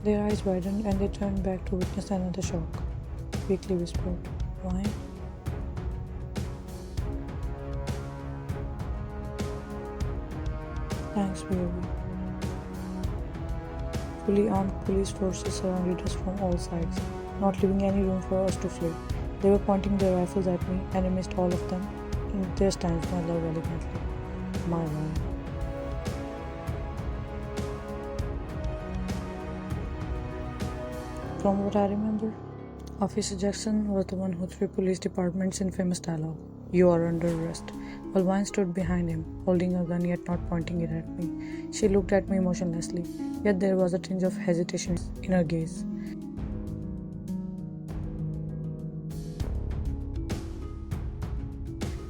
Their eyes widened and they turned back to witness another shock. Weakly whispered, "Why?" "Thanks, BOV." Fully armed police forces surrounded us from all sides, not leaving any room for us to flee. They were pointing their rifles at me, and amidst all of them, there stands my love elegantly. My wife. From what I remember, Officer Jackson was the one who threw police departments in famous dialogue, "You are under arrest," while Vine stood behind him, holding a gun yet not pointing it at me. She looked at me motionlessly, yet there was a tinge of hesitation in her gaze.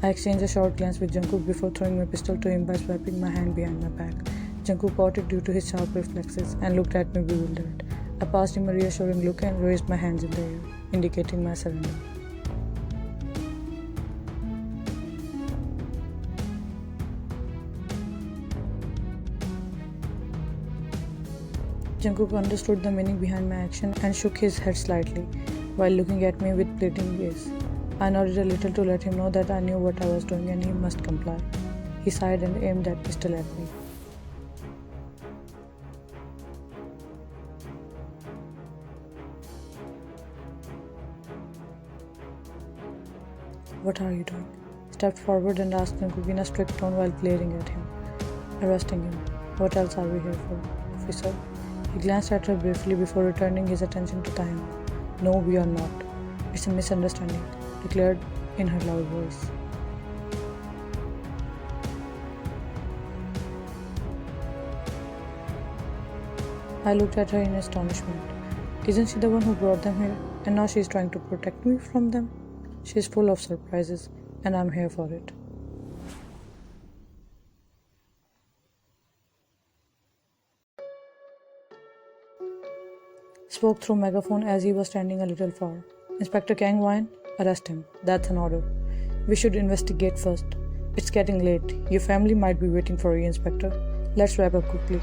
I exchanged a short glance with Jungkook before throwing my pistol to him by swiping my hand behind my back. Jungkook caught it due to his sharp reflexes and looked at me bewildered. I passed him a reassuring look and raised my hands in the air, indicating my surrender. Jungkook understood the meaning behind my action and shook his head slightly, while looking at me with pleading gaze. I nodded a little to let him know that I knew what I was doing and he must comply. He sighed and aimed that pistol at me. "What are you doing?" Stepped forward and asked Jungkook in a strict tone while glaring at him. "Arresting him. What else are we here for, officer?" He glanced at her briefly before returning his attention to Taeyong. "No, we are not. It's a misunderstanding," declared in her loud voice. I looked at her in astonishment. Isn't she the one who brought them here, and now she's trying to protect me from them? She's full of surprises, and I'm here for it. Spoke through megaphone as he was standing a little far. "Inspector Kang Wine, arrest him. That's an order. We should investigate first. It's getting late. Your family might be waiting for you, Inspector. Let's wrap up quickly."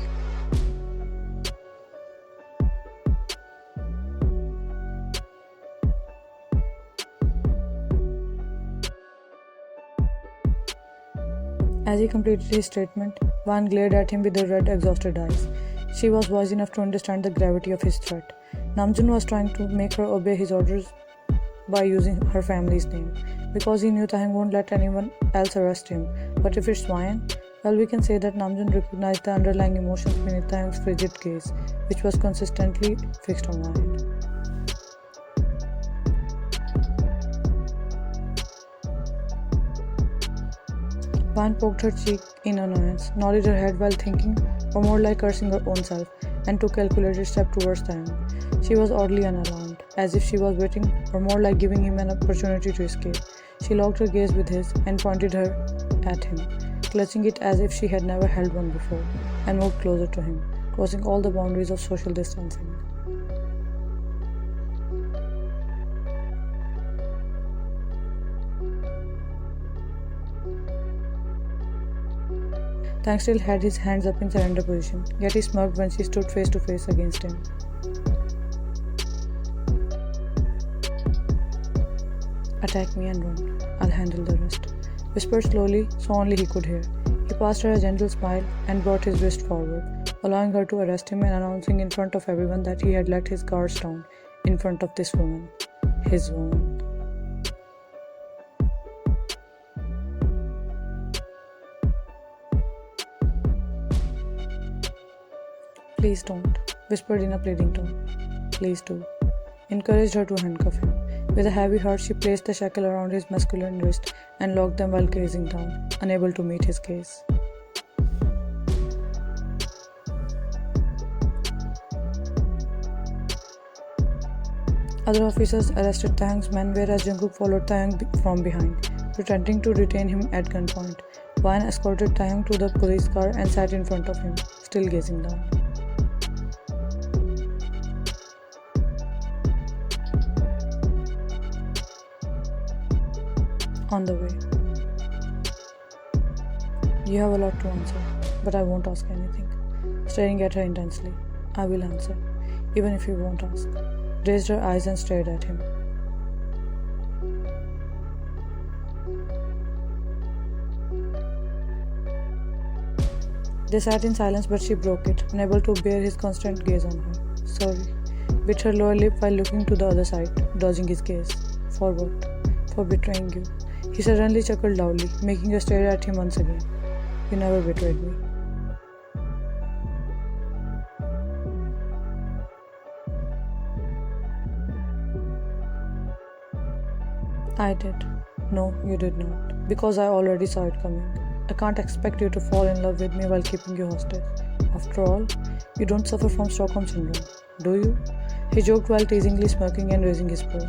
As he completed his statement, Van glared at him with her red, exhausted eyes. She was wise enough to understand the gravity of his threat. Namjoon was trying to make her obey his orders by using her family's name, because he knew Taeyong won't let anyone else arrest him. But if it's Wine, well, we can say that Namjoon recognized the underlying emotions beneath Taeyong's frigid gaze, which was consistently fixed on Wine. Van poked her cheek in annoyance, nodded her head while thinking, or more like cursing her own self, and took a calculated step towards Taeyong. She was oddly unalarmed, as if she was waiting, or more like giving him an opportunity to escape. She locked her gaze with his and pointed her at him, clutching it as if she had never held one before, and moved closer to him, crossing all the boundaries of social distancing. Tang still had his hands up in surrender position, yet he smirked when she stood face to face against him. "Attack me and run. I'll handle the rest," whispered slowly so only he could hear. He passed her a gentle smile and brought his wrist forward, allowing her to arrest him and announcing in front of everyone that he had let his guards down in front of this woman. His woman. "Please don't," whispered in a pleading tone. "Please do," encouraged her to handcuff him. With a heavy heart, she placed the shackle around his masculine wrist and locked them while gazing down, unable to meet his gaze. Other officers arrested Taeyong's men, whereas Jungkook followed Taeyong from behind, pretending to detain him at gunpoint. Wine escorted Taeyong to the police car and sat in front of him, still gazing down. On the way. "You have a lot to answer, but I won't ask anything." Staring at her intensely. "I will answer. even if you won't ask. Raised her eyes and stared at him. They sat in silence, but she broke it, unable to bear his constant gaze on her. Sorry. Bit her lower lip while looking to the other side, dodging his gaze. For what? For betraying you. He suddenly chuckled loudly, making her stare at him once again. You never betrayed me. I did. No, you did not. Because I already saw it coming. I can't expect you to fall in love with me while keeping you hostage. After all, you don't suffer from Stockholm Syndrome, do you? He joked while teasingly smirking and raising his paw.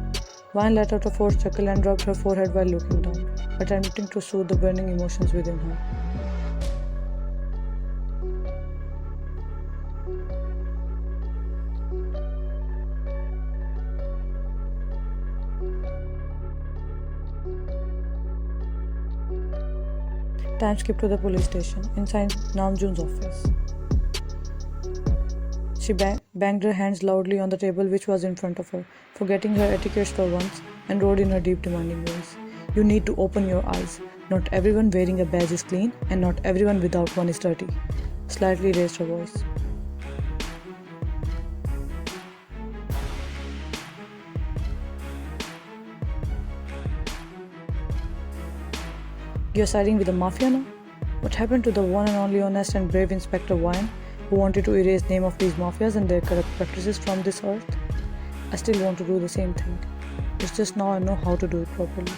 Vine let out a forced chuckle and rubbed her forehead while looking down, attempting to soothe the burning emotions within her. Time skipped to the police station, inside Namjoon's office. She banged her hands loudly on the table which was in front of her, forgetting her etiquette for once, and roared in her deep, demanding voice. You need to open your eyes. Not everyone wearing a badge is clean, and not everyone without one is dirty. Slightly raised her voice. You're siding with the mafia now? What happened to the one and only honest and brave Inspector Vine, who wanted to erase the name of these mafias and their corrupt practices from this earth? I still want to do the same thing. It's just now I know how to do it properly.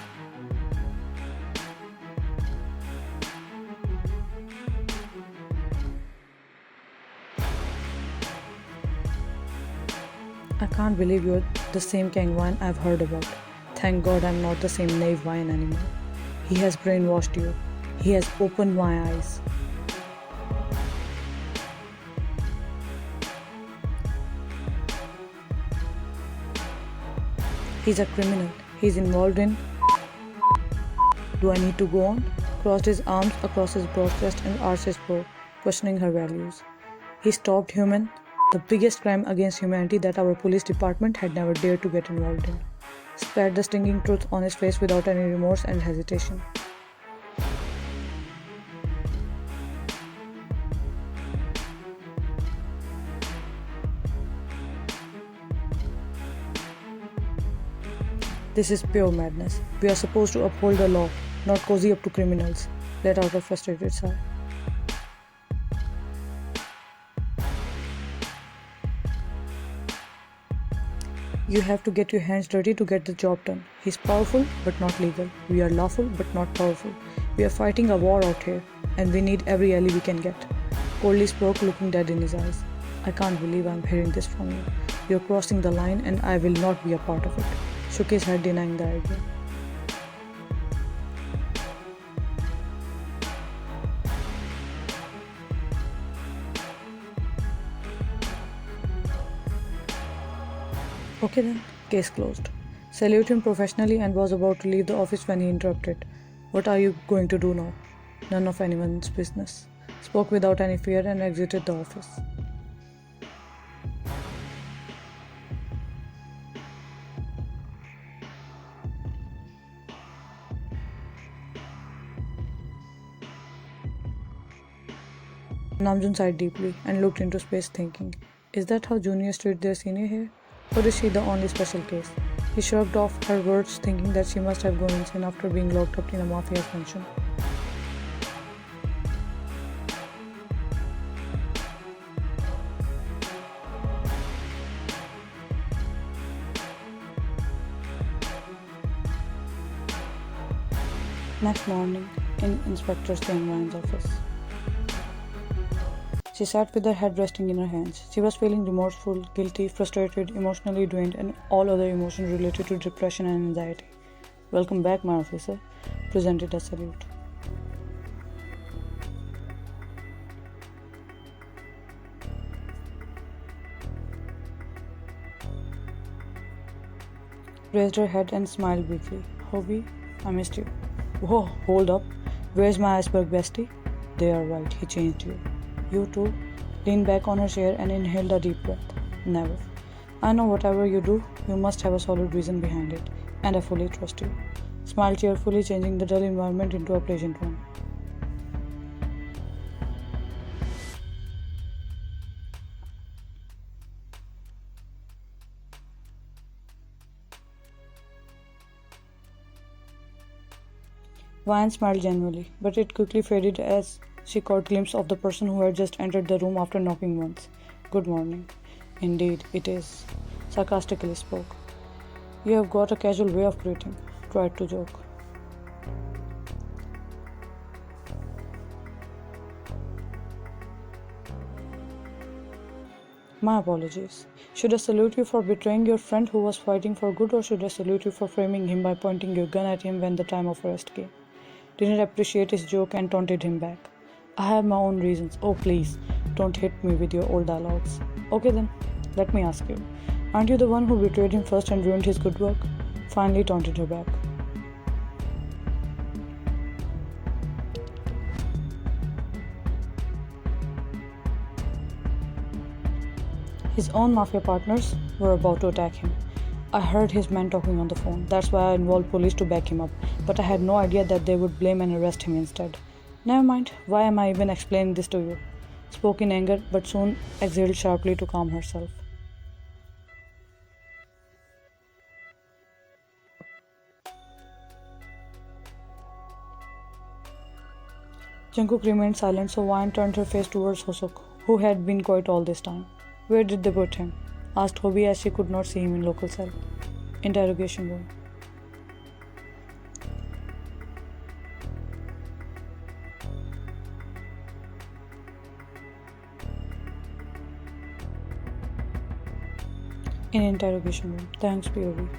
I can't believe you're the same Kang Vine I've heard about. Thank God I'm not the same naive Vine anymore. He has brainwashed you. He has opened my eyes. He's a criminal. He's involved in... Do I need to go on? Crossed his arms across his broad chest and arched his brow, questioning her values. He stopped human, the biggest crime against humanity that our police department had never dared to get involved in. Spat the stinging truth on his face without any remorse and hesitation. This is pure madness. We are supposed to uphold the law, not cozy up to criminals. Let out a frustrated sigh. You have to get your hands dirty to get the job done. He's powerful but not legal. We are lawful but not powerful. We are fighting a war out here, and we need every ally we can get. Coldly spoke, looking dead in his eyes. I can't believe I'm hearing this from you. You're crossing the line and I will not be a part of it. Shook his head, denying the idea. Okay then, case closed. Saluted him professionally and was about to leave the office when he interrupted. What are you going to do now? None of anyone's business. Spoke without any fear and exited the office. Namjoon sighed deeply and looked into space, thinking, is that how juniors treat their senior here? Or is she the only special case? He shrugged off her words, thinking that she must have gone insane after being locked up in a mafia's mansion. Next morning, in Inspector Steinwein's office. She sat with her head resting in her hands. She was feeling remorseful, guilty, frustrated, emotionally drained, and all other emotions related to depression and anxiety. Welcome back, my officer, presented a salute. Raised her head and smiled weakly. Hobie, I missed you. Whoa, hold up. Where's my iceberg bestie? They are right, he changed you. You too? Leaned back on her chair and inhaled a deep breath. Never. I know whatever you do, you must have a solid reason behind it, and I fully trust you. Smiled cheerfully, changing the dull environment into a pleasant one. Vine smiled genuinely, but it quickly faded as she caught a glimpse of the person who had just entered the room after knocking once. Good morning. Indeed, it is. Sarcastically spoke. You have got a casual way of greeting, tried to joke. My apologies. Should I salute you for betraying your friend who was fighting for good, or should I salute you for framing him by pointing your gun at him when the time of arrest came? Didn't appreciate his joke and taunted him back. I have my own reasons. Oh, please, don't hit me with your old dialogues. Okay then, let me ask you. Aren't you the one who betrayed him first and ruined his good work? Finally taunted her back. His own mafia partners were about to attack him. I heard his men talking on the phone. That's why I involved police to back him up. But I had no idea that they would blame and arrest him instead. Never mind, why am I even explaining this to you? Spoke in anger, but soon exhaled sharply to calm herself. Jungkook remained silent, so Vine turned her face towards Hosok, who had been quiet all this time. Where did they put him? Asked Hobie as she could not see him in local cell. Interrogation room. In interrogation room. Thanks, POV.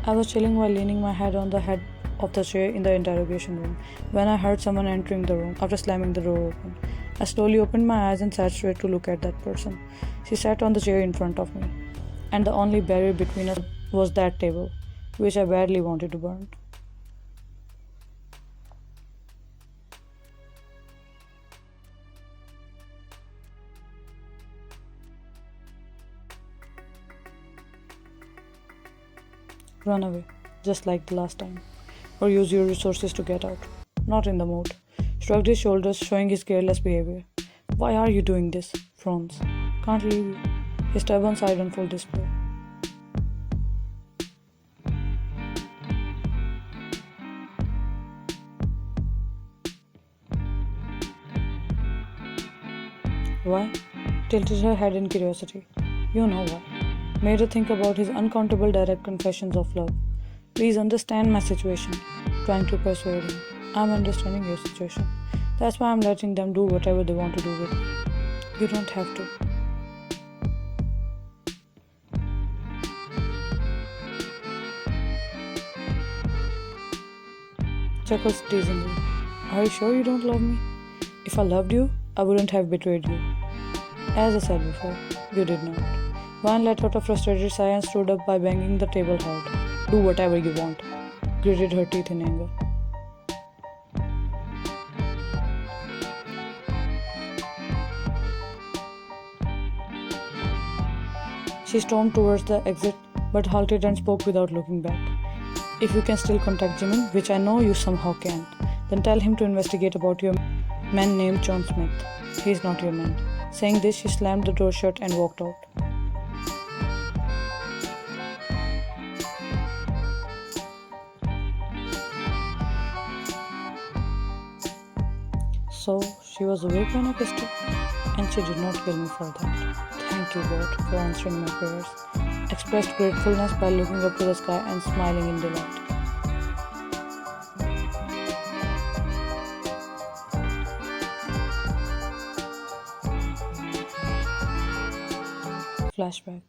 I was chilling while leaning my head on the head of the chair in the interrogation room when I heard someone entering the room after slamming the door open. I slowly opened my eyes and sat straight to look at that person. She sat on the chair in front of me, and the only barrier between us was that table, which I badly wanted to burn. Run away, just like the last time, or use your resources to get out. Not in the mood. Shrugged his shoulders, showing his careless behavior. Why are you doing this? Frowns. Can't leave you. His stubborn side on full display. Why? Tilted her head in curiosity. You know why. Made her think about his uncountable direct confessions of love. Please understand my situation. Trying to persuade him. I'm understanding your situation. That's why I'm letting them do whatever they want to do with me. You don't have to. Chuckles teasingly. Are you sure you don't love me? If I loved you, I wouldn't have betrayed you. As I said before, you did not. Vine let out a frustrated sigh and stood up by banging the table hard. Do whatever you want. Gritted her teeth in anger. She stormed towards the exit, but halted and spoke without looking back. If you can still contact Jimin, which I know you somehow can, then tell him to investigate about your man named John Smith. He's not your man. Saying this, she slammed the door shut and walked out. So, she was awake when I kissed her, and she did not kill me for that. Thank you, God, for answering my prayers. Expressed gratefulness by looking up to the sky and smiling in delight. Flashback.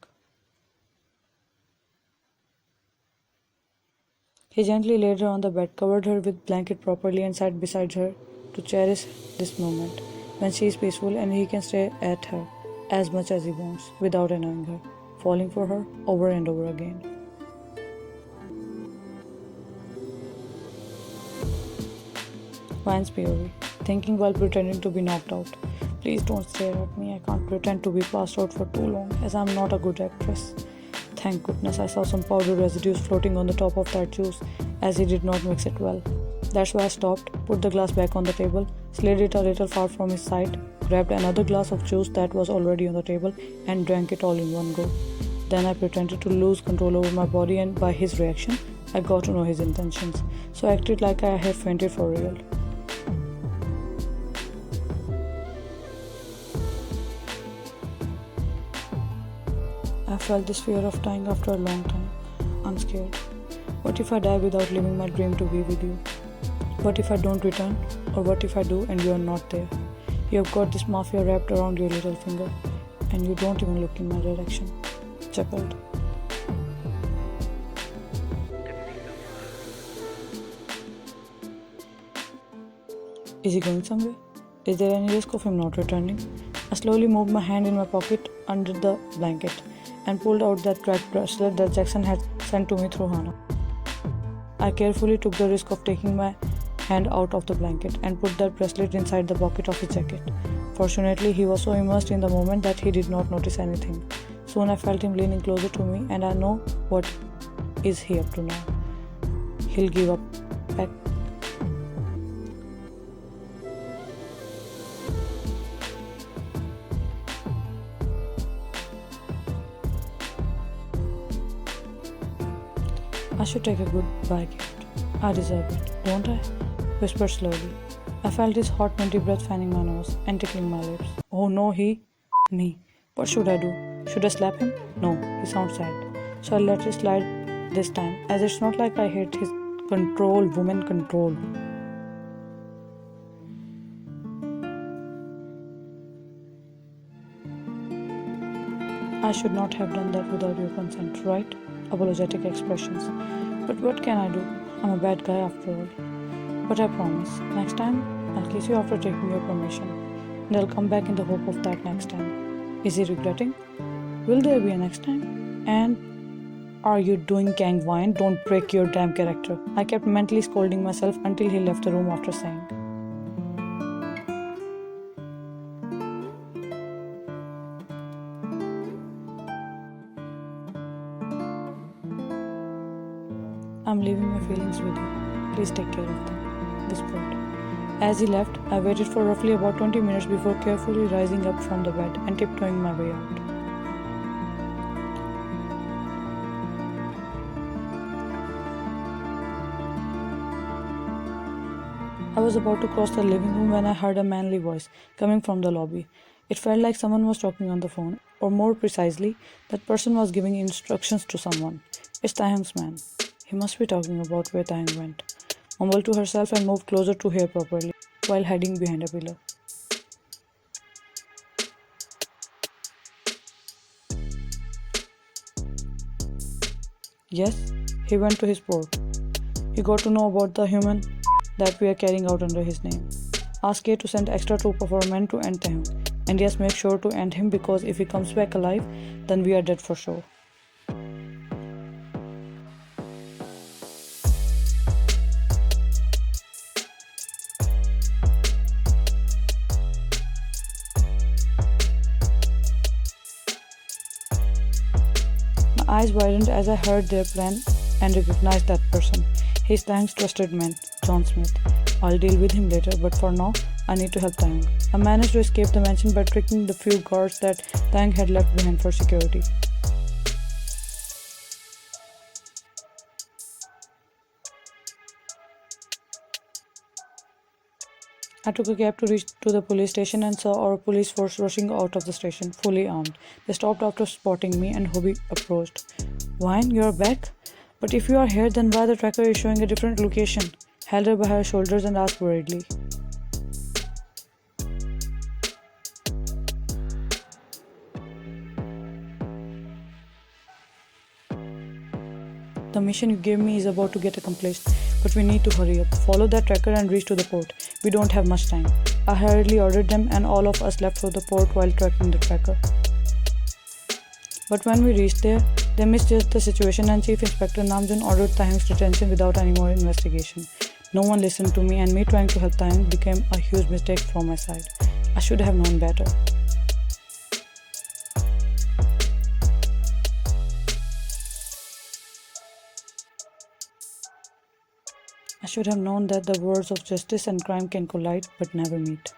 He gently laid her on the bed, covered her with blanket properly, and sat beside her to cherish this moment when she is peaceful and he can stare at her as much as he wants without annoying her, falling for her over and over again. Vine's POV, thinking while pretending to be knocked out. Please don't stare at me. I can't pretend to be passed out for too long as I'm not a good actress. Thank goodness I saw some powder residues floating on the top of that juice as he did not mix it well. That's why I stopped, put the glass back on the table, slid it a little far from his side, grabbed another glass of juice that was already on the table, and drank it all in one go. Then I pretended to lose control over my body, and by his reaction, I got to know his intentions. So I acted like I had fainted for real. I felt this fear of dying after a long time. I'm scared. What if I die without living my dream to be with you? What if I don't return? Or what if I do and you are not there? You have got this mafia wrapped around your little finger and you don't even look in my direction. Chuckled. Is he going somewhere? Is there any risk of him not returning? I slowly moved my hand in my pocket under the blanket and pulled out that cracked bracelet that Jackson had sent to me through Hannah. I carefully took the risk of taking my hand out of the blanket and put that bracelet inside the pocket of his jacket. Fortunately, he was so immersed in the moment that he did not notice anything. Soon I felt him leaning closer to me, and I know what is he up to now. He'll give up back. I should take a goodbye gift. I deserve it, don't I? Whispered slowly. I felt his hot, minty breath fanning my nose and tickling my lips. Oh no, me. What should I do? Should I slap him? No, he sounds sad. So I'll let it slide this time, as it's not like I hate his woman control. I should not have done that without your consent, right? Apologetic expressions. But what can I do? I'm a bad guy after all. But I promise, next time I'll kiss you after taking your permission. And I'll come back in the hope of that next time. Is he regretting? Will there be a next time? And are you doing gang wine? Don't break your damn character. I kept mentally scolding myself until he left the room after saying. I'm leaving my feelings with you. Please take care of them. Whispered. As he left, I waited for roughly about 20 minutes before carefully rising up from the bed and tiptoeing my way out. I was about to cross the living room when I heard a manly voice coming from the lobby. It felt like someone was talking on the phone, or more precisely, that person was giving instructions to someone. It's Taehyung's man. He must be talking about where Taehyung went. Mumbled to herself and moved closer to hear properly, while hiding behind a pillar. Yes, he went to his port. He got to know about the human that we are carrying out under his name. Ask Kay to send extra troop of our men to end Taehyung. And yes, make sure to end him, because if he comes back alive, then we are dead for sure. My eyes widened as I heard their plan and recognized that person. He's Taehyung's trusted man, John Smith. I'll deal with him later, but for now, I need to help Taehyung. I managed to escape the mansion by tricking the few guards that Taehyung had left behind for security. I took a cab to reach to the police station and saw our police force rushing out of the station, fully armed. They stopped after spotting me, and Hobie approached. Wine, you're back? But if you are here, then why the tracker is showing a different location? Held her by her shoulders and asked worriedly. The mission you gave me is about to get accomplished, but we need to hurry up. Follow that tracker and reach to the port. We don't have much time. I hurriedly ordered them, and all of us left for the port while tracking the tracker. But when we reached there, they misjudged the situation, and Chief Inspector Namjoon ordered Taehyung's detention without any more investigation. No one listened to me, and me trying to help Taehyung became a huge mistake from my side. I should have known better. I should have known that the worlds of justice and crime can collide but never meet.